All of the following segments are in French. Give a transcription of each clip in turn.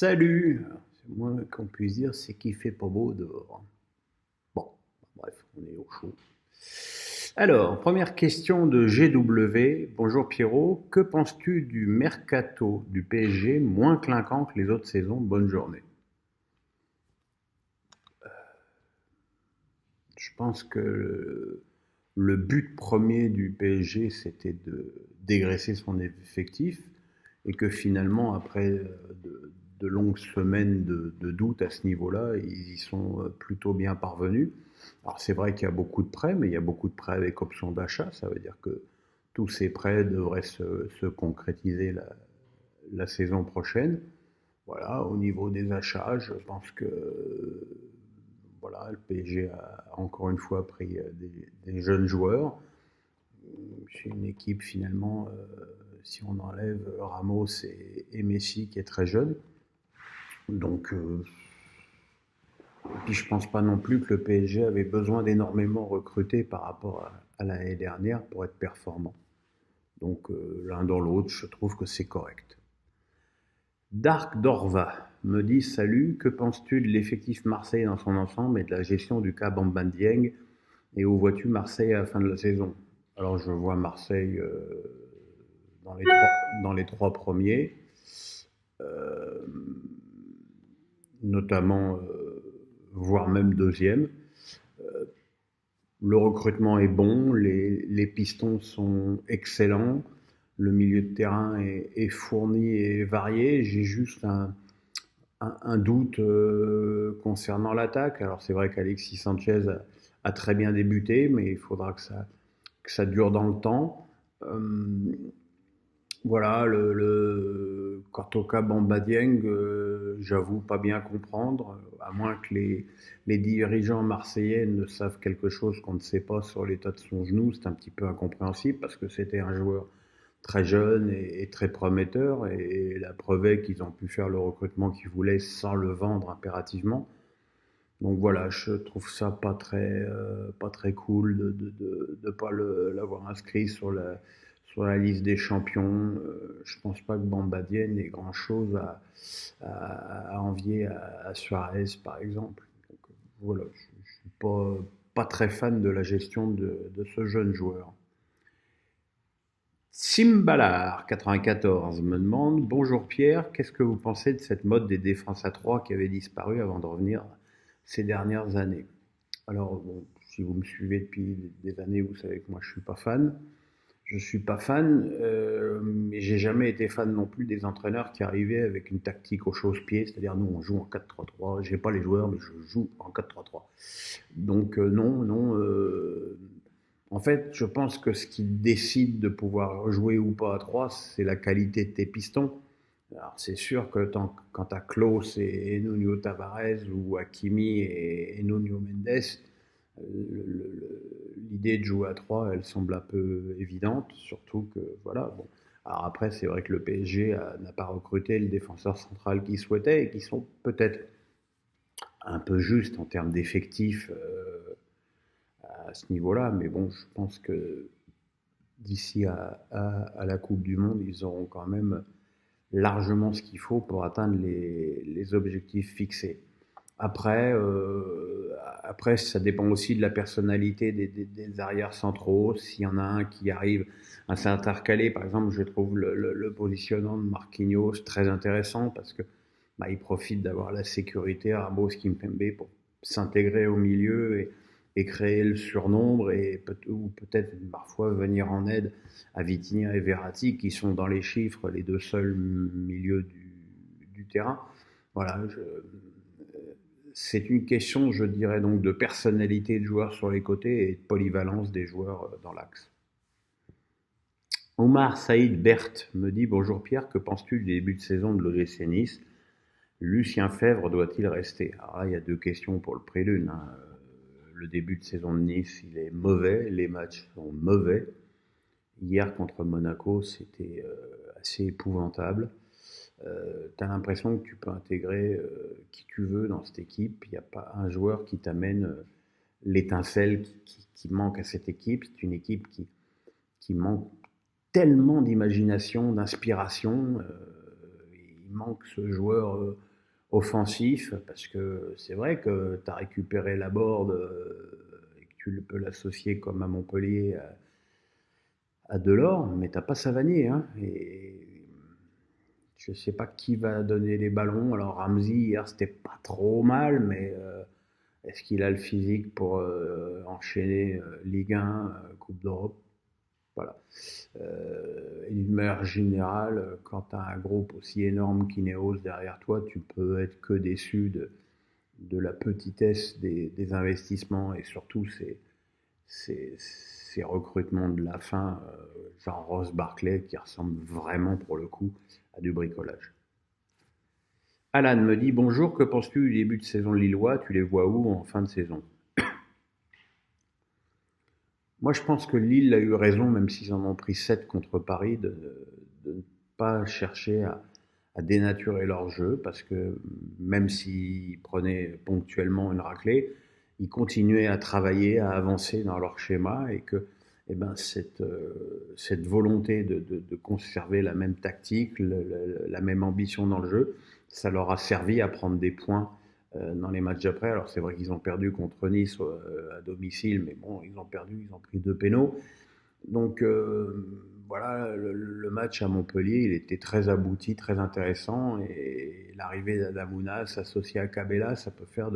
Salut! C'est moins qu'on puisse dire, c'est qu'il fait pas beau dehors. Bon, bref, on est au chaud. Alors, première question de GW. Bonjour Pierrot, que penses-tu du mercato du PSG moins clinquant que les autres saisons? Bonne journée. Je pense que le but premier du PSG, c'était de dégraisser son effectif et que finalement, après de longues semaines de doute à ce niveau-là, ils y sont plutôt bien parvenus. Alors c'est vrai qu'il y a beaucoup de prêts, mais il y a beaucoup de prêts avec option d'achat. Ça veut dire que tous ces prêts devraient se concrétiser la saison prochaine. Voilà, au niveau des achats, je pense que voilà, le PSG a encore une fois pris des jeunes joueurs. C'est une équipe finalement, si on enlève Ramos et Messi qui est très jeune. Donc, et puis je pense pas non plus que le PSG avait besoin d'énormément recruter par rapport à l'année dernière pour être performant. Donc l'un dans l'autre, je trouve que c'est correct. Dark Dorva me dit salut, que penses-tu de l'effectif Marseille dans son ensemble et de la gestion du cas Bamba Dieng et où vois-tu Marseille à la fin de la saison? Alors je vois Marseille dans les trois premiers, euh, notamment voire même deuxième. Le recrutement est bon, les pistons sont excellents, le milieu de terrain est fourni et varié. J'ai juste un doute concernant l'attaque. Alors c'est vrai qu'Alexis Sanchez a très bien débuté, mais il faudra que ça dure dans le temps. Voilà, quant au cas Bamba Dieng, j'avoue pas bien comprendre, à moins que les dirigeants marseillais ne savent quelque chose qu'on ne sait pas sur l'état de son genou. C'est un petit peu incompréhensible parce que c'était un joueur très jeune et très prometteur, et la preuve est qu'ils ont pu faire le recrutement qu'ils voulaient sans le vendre impérativement. Donc voilà, je trouve ça pas très cool de pas l'avoir inscrit sur la liste des champions. Je pense pas que Bamba Dieng ait grand chose à envier à Suarez par exemple. Donc, voilà, je suis pas très fan de la gestion de ce jeune joueur. Simbalar 94 me demande bonjour Pierre, qu'est-ce que vous pensez de cette mode des défenses à 3 qui avait disparu avant de revenir ces dernières années? Alors, bon, si vous me suivez depuis des années, vous savez que moi je suis pas fan. Je suis pas fan, mais j'ai jamais été fan non plus des entraîneurs qui arrivaient avec une tactique au chausse-pied, c'est-à-dire nous on joue en 4-3-3. J'ai pas les joueurs, mais je joue en 4-3-3. Donc non. En fait, je pense que ce qui décide de pouvoir jouer ou pas à 3, c'est la qualité de tes pistons. Alors c'est sûr que quand tu as Klaus et Nuno Tavares ou Hakimi et Nuno Mendes, l'idée de jouer à 3, elle semble un peu évidente, surtout que voilà. Bon. Alors après, c'est vrai que le PSG n'a pas recruté le défenseur central qu'il souhaitait et qui sont peut-être un peu justes en termes d'effectifs à ce niveau-là, mais bon, je pense que d'ici à la Coupe du Monde, ils auront quand même largement ce qu'il faut pour atteindre les objectifs fixés. Après, après, ça dépend aussi de la personnalité des arrières centraux. S'il y en a un qui arrive à s'intercaler, par exemple, je trouve le positionnement de Marquinhos très intéressant parce que bah, il profite d'avoir la sécurité Ramos Kimpembe pour s'intégrer au milieu et créer le surnombre ou peut-être parfois venir en aide à Vitinha et Verratti qui sont dans les chiffres les deux seuls milieux du terrain. Voilà, c'est une question, je dirais donc, de personnalité de joueurs sur les côtés et de polyvalence des joueurs dans l'axe. Omar Saïd Berthe me dit bonjour Pierre, que penses-tu du début de saison de l'OGC Nice? Lucien Fèvre doit-il rester? Alors là, il y a deux questions pour le prélude. Hein. Le début de saison de Nice, il est mauvais, les matchs sont mauvais. Hier contre Monaco, c'était assez épouvantable. Tu as l'impression que tu peux intégrer qui tu veux dans cette équipe. Il n'y a pas un joueur qui t'amène l'étincelle qui manque à cette équipe. C'est une équipe qui manque tellement d'imagination, d'inspiration. Il manque ce joueur offensif, parce que c'est vrai que tu as récupéré la board et que tu peux l'associer comme à Montpellier à Delors, mais t'as pas Savanier, hein, et je sais pas qui va donner les ballons. Alors Ramsey hier c'était pas trop mal, mais est-ce qu'il a le physique pour enchaîner Ligue 1, Coupe d'Europe? Voilà. Et d'une manière générale, quand tu as un groupe aussi énorme qu'Ineos derrière toi, tu peux être que déçu de la petitesse des investissements et surtout ces recrutements de la fin, genre Ross Barclay, qui ressemble vraiment pour le coup à du bricolage. Alan me dit bonjour, que penses-tu du début de saison lillois? Tu les vois où en fin de saison? Moi, je pense que Lille a eu raison, même s'ils en ont pris 7 contre Paris, de ne pas chercher à dénaturer leur jeu, parce que même s'ils prenaient ponctuellement une raclée, ils continuaient à travailler, à avancer dans leur schéma, et que eh ben, cette volonté de conserver la même tactique, la même ambition dans le jeu, ça leur a servi à prendre des points dans les matchs d'après. Alors c'est vrai qu'ils ont perdu contre Nice à domicile, mais bon, ils ont perdu, ils ont pris 2 pénaux. Donc voilà, le match à Montpellier, il était très abouti, très intéressant, et l'arrivée d'Adamouna associée à Cabella, ça peut faire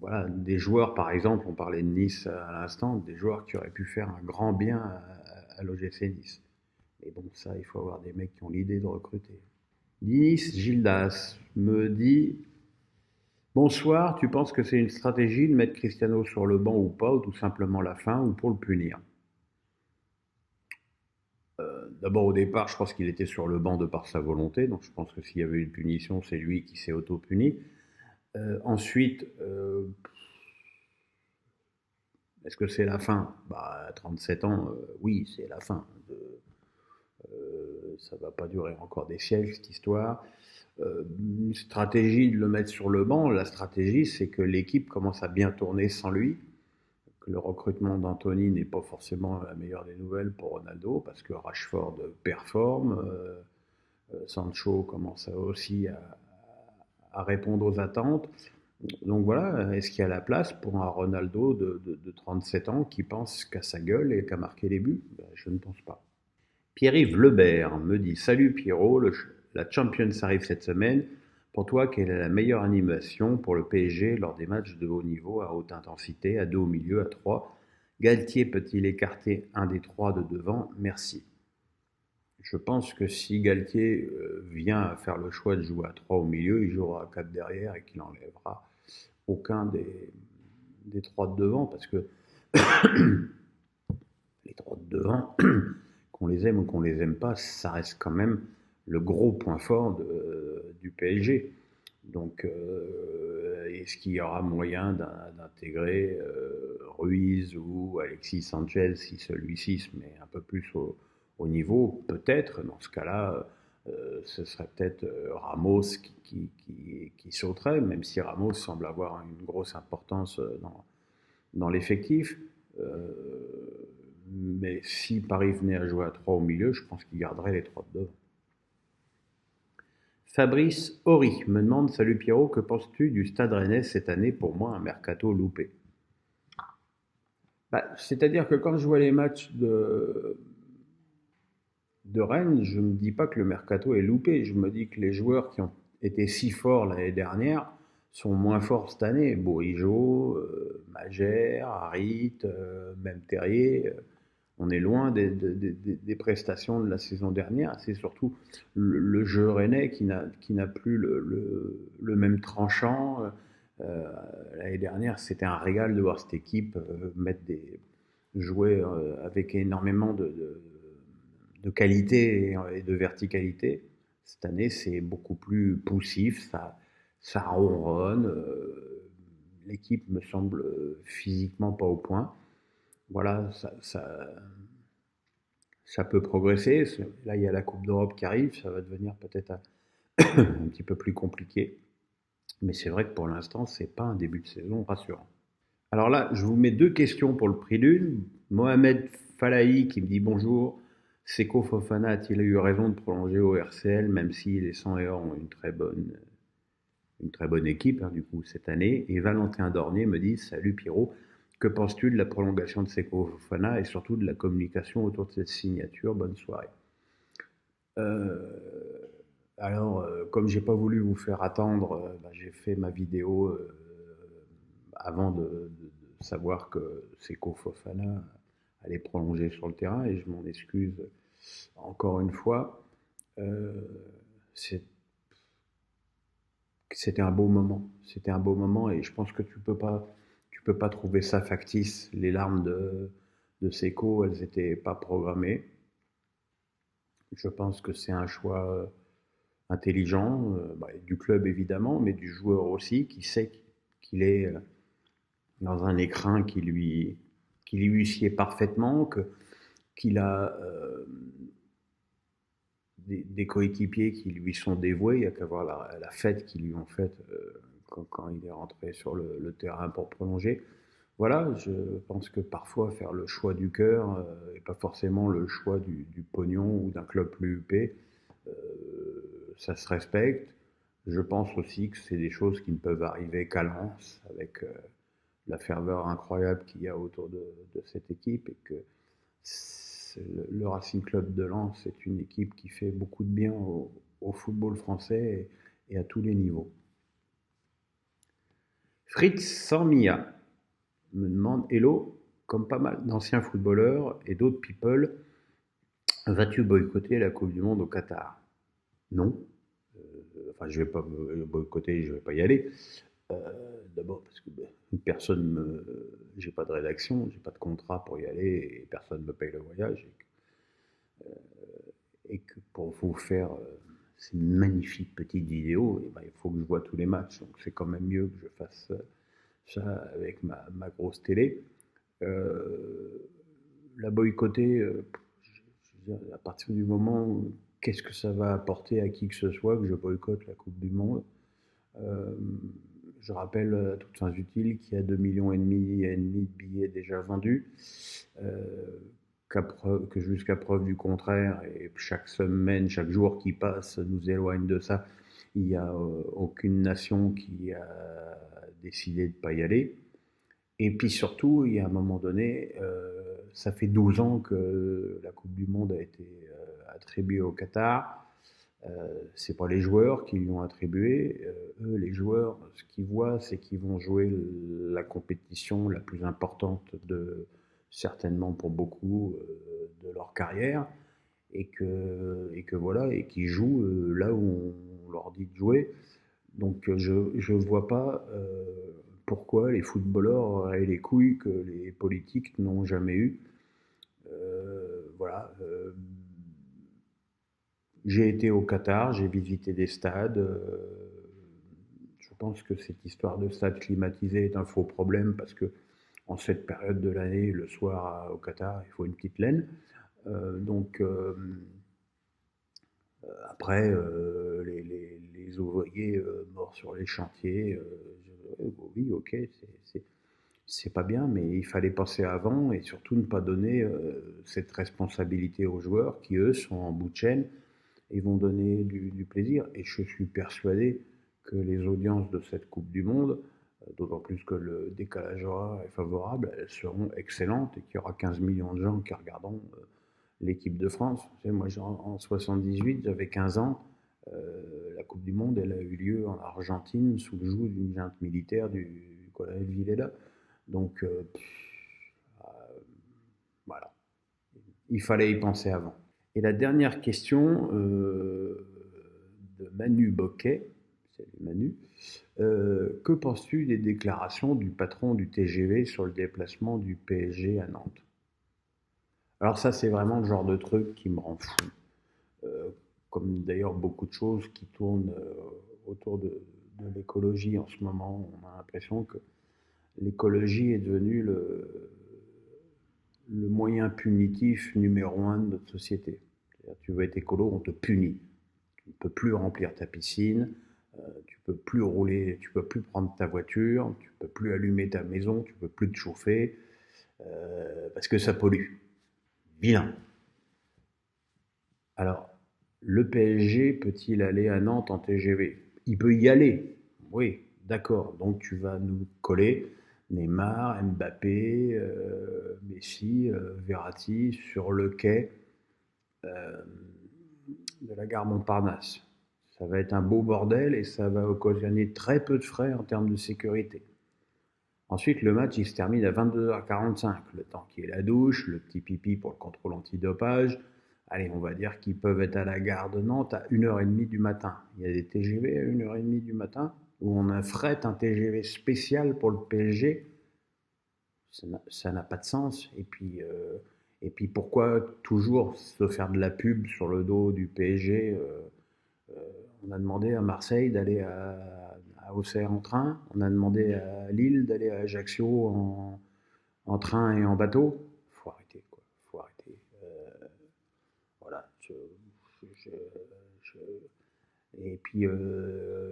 voilà, des joueurs, par exemple, on parlait de Nice à l'instant, des joueurs qui auraient pu faire un grand bien à l'OGC Nice. Mais bon, ça, il faut avoir des mecs qui ont l'idée de recruter. Nice Gildas me dit bonsoir, tu penses que c'est une stratégie de mettre Cristiano sur le banc ou pas, ou tout simplement la fin, ou pour le punir? D'abord, au départ, je pense qu'il était sur le banc de par sa volonté, donc je pense que s'il y avait une punition, c'est lui qui s'est auto-puni. Ensuite, est-ce que c'est la fin? Bah, à 37 ans, oui, c'est la fin. Ça ne va pas durer encore des siècles, cette histoire. Une stratégie de le mettre sur le banc, la stratégie, c'est que l'équipe commence à bien tourner sans lui, que le recrutement d'Anthony n'est pas forcément la meilleure des nouvelles pour Ronaldo, parce que Rashford performe, Sancho commence aussi à répondre aux attentes. Donc voilà, est-ce qu'il y a la place pour un Ronaldo de 37 ans qui pense qu'à sa gueule et qu'à marquer les buts? Ben, je ne pense pas. Pierre-Yves Lebert me dit salut Pierrot, la Champions arrive cette semaine. Pour toi, quelle est la meilleure animation pour le PSG lors des matchs de haut niveau à haute intensité, à 2 au milieu, à 3? Galtier peut-il écarter un des 3 de devant? Merci. Je pense que si Galtier vient à faire le choix de jouer à 3 au milieu, il jouera à 4 derrière et qu'il n'enlèvera aucun des 3 de devant, parce que les 3 de devant, qu'on les aime ou qu'on les aime pas, ça reste quand même le gros point fort du PSG. Donc, est-ce qu'il y aura moyen d'intégrer Ruiz ou Alexis Sanchez si celui-ci se met un peu plus au niveau? Peut-être. Dans ce cas-là, ce serait peut-être Ramos qui sauterait, même si Ramos semble avoir une grosse importance dans l'effectif. Mais si Paris venait à jouer à 3 au milieu, je pense qu'il garderait les 3 de devant. Fabrice Horry me demande salut Pierrot, que penses-tu du Stade Rennais cette année? Pour moi, un mercato loupé. C'est-à-dire que quand je vois les matchs de Rennes, je ne me dis pas que le mercato est loupé. Je me dis que les joueurs qui ont été si forts l'année dernière sont moins forts cette année. Bourigeaud, Magère, Harit, même Terrier. On est loin des prestations de la saison dernière. C'est surtout le jeu rennais qui n'a plus le même tranchant. L'année dernière, c'était un régal de voir cette équipe jouer avec énormément de qualité et de verticalité. Cette année, c'est beaucoup plus poussif, ça ronronne. L'équipe me semble physiquement pas au point. Voilà, ça peut progresser. Là, il y a la Coupe d'Europe qui arrive, ça va devenir peut-être un petit peu plus compliqué. Mais c'est vrai que pour l'instant, c'est pas un début de saison rassurant. Alors là, je vous mets 2 questions pour le prix d'une. Mohamed Falahi qui me dit bonjour. Seko Fofana a-t-il eu raison de prolonger au RCL, même si les 100 et or ont une très bonne une très bonne équipe du coup cette année. Et Valentin Dornier me dit: salut Pierrot, que penses-tu de la prolongation de Seko Fofana et surtout de la communication autour de cette signature? Bonne soirée. Alors, comme j'ai pas voulu vous faire attendre, j'ai fait ma vidéo avant de savoir que Seko Fofana allait prolonger sur le terrain, et je m'en excuse encore une fois. C'était un beau moment. C'était un beau moment, et je pense que tu peux pas trouver ça factice. Les larmes de Seko, elles n'étaient pas programmées. Je pense que c'est un choix intelligent, du club évidemment, mais du joueur aussi, qui sait qu'il est dans un écrin qui lui sied parfaitement, qu'il a des coéquipiers qui lui sont dévoués. Il n'y a qu'à voir la fête qu'ils lui ont faite quand il est rentré sur le terrain pour prolonger. Voilà, je pense que parfois faire le choix du cœur et pas forcément le choix du pognon ou d'un club plus huppé, euh, ça se respecte. Je pense aussi que c'est des choses qui ne peuvent arriver qu'à Lens, avec la ferveur incroyable qu'il y a autour de cette équipe, et que le Racing Club de Lens est une équipe qui fait beaucoup de bien au football français, et à tous les niveaux. Fritz Sormia me demande: hello, comme pas mal d'anciens footballeurs et d'autres people, vas-tu boycotter la Coupe du Monde au Qatar? Non. Enfin, je vais pas boycotter, je vais pas y aller. D'abord parce que j'ai pas de rédaction, j'ai pas de contrat pour y aller, et personne me paye le voyage, et que pour vous faire ces magnifiques petites vidéos, il faut que je vois tous les matchs. Donc c'est quand même mieux que je fasse ça avec ma grosse télé. La boycotter, je veux dire, à partir du moment où, qu'est-ce que ça va apporter à qui que ce soit que je boycotte la Coupe du Monde? Euh, je rappelle à toutes fins utiles qu'il y a 2,5 millions de billets déjà vendus, que jusqu'à preuve du contraire, et chaque semaine, chaque jour qui passe nous éloigne de ça. Il n'y a aucune nation qui a décidé de ne pas y aller. Et puis surtout, il y a un moment donné, ça fait 12 ans que la Coupe du Monde a été attribuée au Qatar. C'est pas les joueurs qui lui ont attribué. Eux, les joueurs, ce qu'ils voient, c'est qu'ils vont jouer la compétition la plus importante certainement pour beaucoup, de leur carrière, et que voilà, et qu'ils jouent là où on leur dit de jouer. Donc je vois pas pourquoi les footballeurs auraient les couilles que les politiques n'ont jamais eu. Voilà. J'ai été au Qatar, j'ai visité des stades. Je pense que cette histoire de stade climatisé est un faux problème, parce que en cette période de l'année, le soir au Qatar, il faut une petite laine. Donc après, les ouvriers morts sur les chantiers, oui, ok, c'est pas bien, mais il fallait passer avant, et surtout ne pas donner cette responsabilité aux joueurs qui, eux, sont en bout de chaîne et vont donner du plaisir. Et je suis persuadé que les audiences de cette Coupe du Monde, d'autant plus que le décalage horaire est favorable, elles seront excellentes, et qu'il y aura 15 millions de gens qui regarderont l'équipe de France. Tu sais, moi, en 78, j'avais 15 ans. La Coupe du Monde, elle a eu lieu en Argentine sous le joug d'une junte militaire du colonel Villela. Donc, voilà, il fallait y penser avant. Et la dernière question de Manu Boquet, salut Manu, que penses-tu des déclarations du patron du TGV sur le déplacement du PSG à Nantes? Alors ça, c'est vraiment le genre de truc qui me rend fou. Euh, Comme d'ailleurs beaucoup de choses qui tournent autour de l'écologie en ce moment. On a l'impression que l'écologie est devenue le moyen punitif numéro un de notre société. Tu veux être écolo, on te punit. Tu ne peux plus remplir ta piscine, tu peux plus rouler, tu peux plus prendre ta voiture, tu peux plus allumer ta maison, tu peux plus te chauffer, parce que ça pollue. Vilain. Alors, le PSG peut-il aller à Nantes en TGV? Il peut y aller. Oui, d'accord. Donc tu vas nous coller Neymar, Mbappé, Messi, Verratti sur le quai euh, de la gare Montparnasse. Ça va être un beau bordel et ça va occasionner très peu de frais en termes de sécurité. Ensuite, le match il se termine à 22h45, le temps qu'il y ait la douche, le petit pipi pour le contrôle antidopage. Allez, on va dire qu'ils peuvent être à la gare de Nantes à 1h30 du matin. Il y a des TGV à 1h30 du matin où on affrète un TGV spécial pour le PSG. Ça n'a pas de sens. Et puis pourquoi toujours se faire de la pub sur le dos du PSG euh, On a demandé à Marseille d'aller à Auxerre en train, on a demandé à Lille d'aller à Ajaccio en train et en bateau. Faut arrêter, quoi. Faut arrêter. Voilà. Je- je- Et puis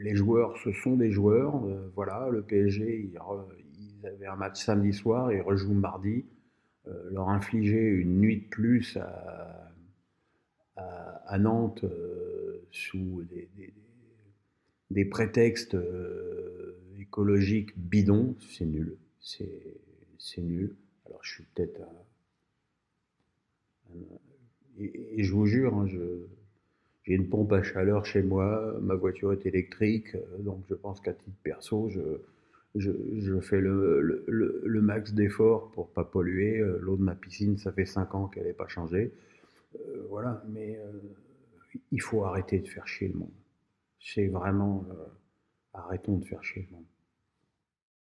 les joueurs, ce sont des joueurs. Voilà, le PSG, ils avaient un match samedi soir, ils rejouent mardi. Leur infliger une nuit de plus à Nantes sous des prétextes écologiques bidons, c'est nul. C'est nul. Alors je suis peut-être et je vous jure, hein, j'ai une pompe à chaleur chez moi, ma voiture est électrique, donc je pense qu'à titre perso, je fais le max d'efforts pour pas polluer. L'eau de ma piscine, ça fait 5 ans qu'elle n'est pas changée. Voilà, mais il faut arrêter de faire chier le monde. C'est vraiment... arrêtons de faire chier le monde.